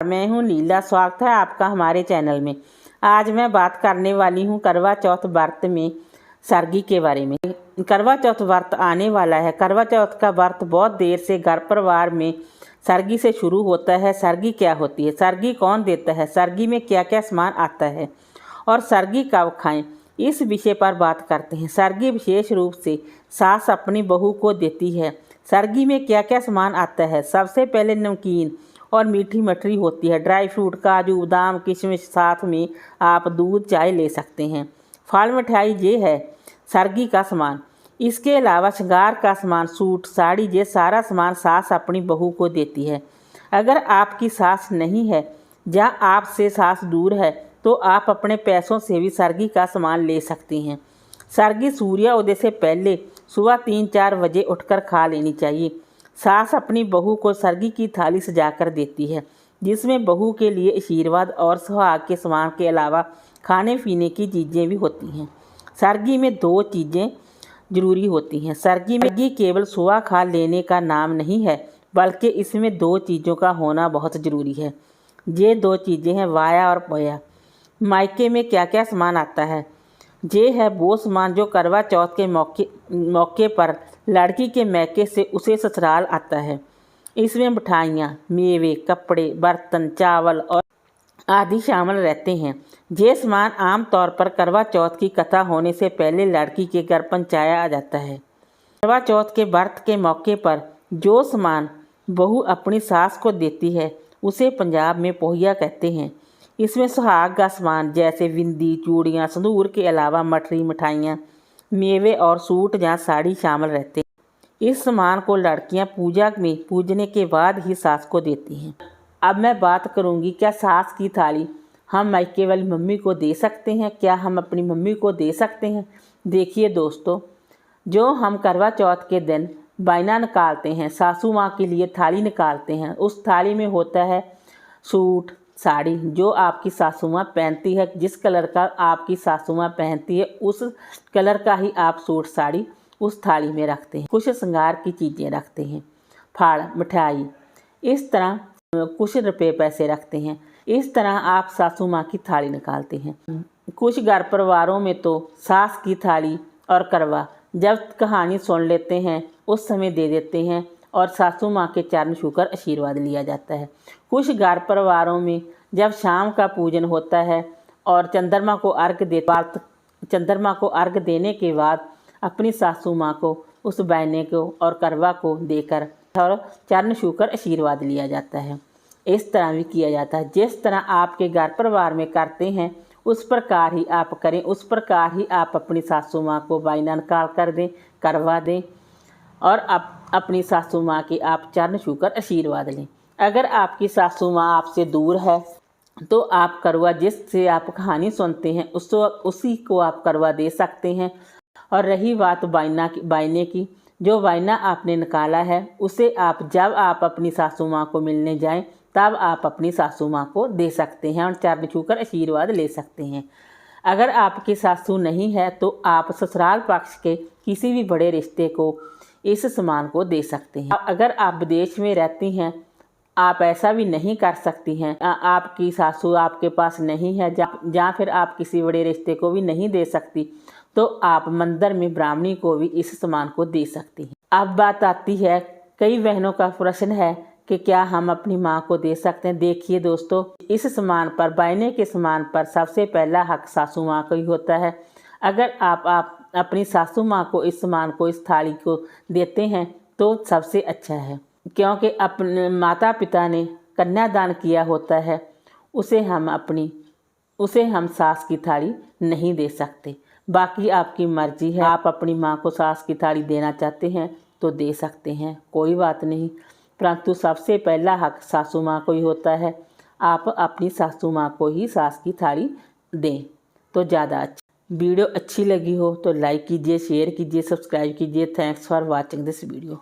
मैं हूं लीला। स्वागत है आपका हमारे चैनल में। आज मैं बात करने वाली हूं करवा चौथ व्रत में सरगी के बारे में। करवा चौथ व्रत आने वाला है। करवा चौथ का व्रत बहुत देर से घर परिवार में सरगी से शुरू होता है। सरगी क्या होती है, सरगी कौन देता है, सरगी में क्या क्या सामान आता है और सरगी कब खाएं, इस विषय पर बात करते हैं। सरगी विशेष रूप से सास अपनी बहू को देती है। सरगी में क्या क्या सामान आता है। सबसे पहले नमकीन और मीठी मठरी होती है, ड्राई फ्रूट, काजू, बादाम, किशमिश, साथ में आप दूध चाय ले सकते हैं। फल मिठाई ये है सरगी का सामान। इसके अलावा श्रृंगार का सामान, सूट, साड़ी, ये सारा सामान सास अपनी बहू को देती है। अगर आपकी सास नहीं है या आपसे सास दूर है तो आप अपने पैसों से भी सरगी का सामान ले सकती हैं। सरगी सूर्योदय से पहले सुबह 3-4 बजे उठकर खा लेनी चाहिए। सास अपनी बहू को सरगी की थाली सजाकर देती है, जिसमें बहू के लिए आशीर्वाद और सुहाग के सामान के अलावा खाने पीने की चीज़ें भी होती हैं। सरगी में 2 चीज़ें जरूरी होती हैं। सरगी में केवल सुबह खा लेने का नाम नहीं है, बल्कि इसमें 2 चीज़ों का होना बहुत ज़रूरी है। ये 2 चीज़ें हैं वाया और पोया। मायके में क्या क्या सामान आता है। ये है वो सामान जो करवा चौथ के मौके पर लड़की के मैके से उसे ससुराल आता है। इसमें मिठाइयाँ, मेवे, कपड़े, बर्तन, चावल और आदि शामिल रहते हैं। ये सामान आमतौर पर करवा चौथ की कथा होने से पहले लड़की के घर पहुँचाया आ जाता है। करवा चौथ के व्रत के मौके पर जो सामान बहू अपनी सास को देती है उसे पंजाब में पोहिया कहते हैं। इसमें सुहाग का सामान जैसे बिंदी, चूड़ियाँ, सिंदूर के अलावा मठरी, मिठाइयाँ, मेवे और सूट या साड़ी शामिल रहते हैं। इस सामान को लड़कियां पूजा में पूजने के बाद ही सास को देती हैं। अब मैं बात करूंगी, क्या सास की थाली हम मायके वाली मम्मी को दे सकते हैं, क्या हम अपनी मम्मी को दे सकते हैं। देखिए दोस्तों, जो हम करवा चौथ के दिन बायना निकालते हैं, सासू माँ के लिए थाली निकालते हैं, उस थाली में होता है सूट, साड़ी जो आपकी सासू माँ पहनती है। जिस कलर का आपकी सासू माँ पहनती है उस कलर का ही आप सूट, साड़ी उस थाली में रखते हैं। कुछ श्रृंगार की चीज़ें रखते हैं, फल, मिठाई, इस तरह कुछ रुपये पैसे रखते हैं। इस तरह आप सासू माँ की थाली निकालते हैं। कुछ घर परिवारों में तो सास की थाली और करवा जब कहानी सुन लेते हैं उस समय दे देते हैं और सासू माँ के चरण छूकर आशीर्वाद लिया जाता है। कुछ घर परिवारों में जब शाम का पूजन होता है और चंद्रमा को अर्घ देने के बाद अपनी सासू माँ को उस बहने को और करवा को देकर और चरण छूकर आशीर्वाद लिया जाता है। इस तरह भी किया जाता है। जिस तरह आपके घर परिवार में करते हैं उस प्रकार ही आप करें, उस प्रकार ही आप अपनी सासू माँ को बायना निकाल कर दें, करवा दें और अपनी सासू माँ के आप चरण छूकर आशीर्वाद लें। अगर आपकी सासू माँ आपसे दूर है तो आप करवा, जिससे आप कहानी सुनते हैं उसी को आप करवा दे सकते हैं। और रही बात बायने की, जो बायना आपने निकाला है उसे आप जब आप अपनी सासू माँ को मिलने जाएं तब आप अपनी सासू माँ को दे सकते हैं और चरण छूकर आशीर्वाद ले सकते हैं। अगर आपकी सासू नहीं है तो आप ससुराल पक्ष के किसी भी बड़े रिश्ते को इस सामान को दे सकते हैं। अगर आप विदेश में रहती हैं, आप ऐसा भी नहीं कर सकती हैं, आपकी सासू आपके पास नहीं है या फिर आप किसी बड़े रिश्ते को भी नहीं दे सकती, तो आप मंदिर में ब्राह्मणी को भी इस सामान को दे सकती हैं। अब बात आती है, कई बहनों का प्रश्न है कि क्या हम अपनी माँ को दे सकते हैं। देखिए दोस्तों, इस सामान पर, बायने के सामान पर सबसे पहला हक सासू माँ का ही होता है। अगर आप अपनी सासू माँ को इस सामान को, इस थाली को देते हैं तो सबसे अच्छा है, क्योंकि अपने माता पिता ने कन्यादान किया होता है, उसे हम सास की थाली नहीं दे सकते। बाकी आपकी मर्जी है, आप अपनी माँ को सास की थाली देना चाहते हैं तो दे सकते हैं, कोई बात नहीं, परंतु सबसे पहला हक सासू माँ को ही होता है। आप अपनी सासू माँ को ही सास की थाली दें तो ज़्यादा अच्छा। वीडियो अच्छी लगी हो तो लाइक कीजिए, शेयर कीजिए, सब्सक्राइब कीजिए। Thanks for watching this video.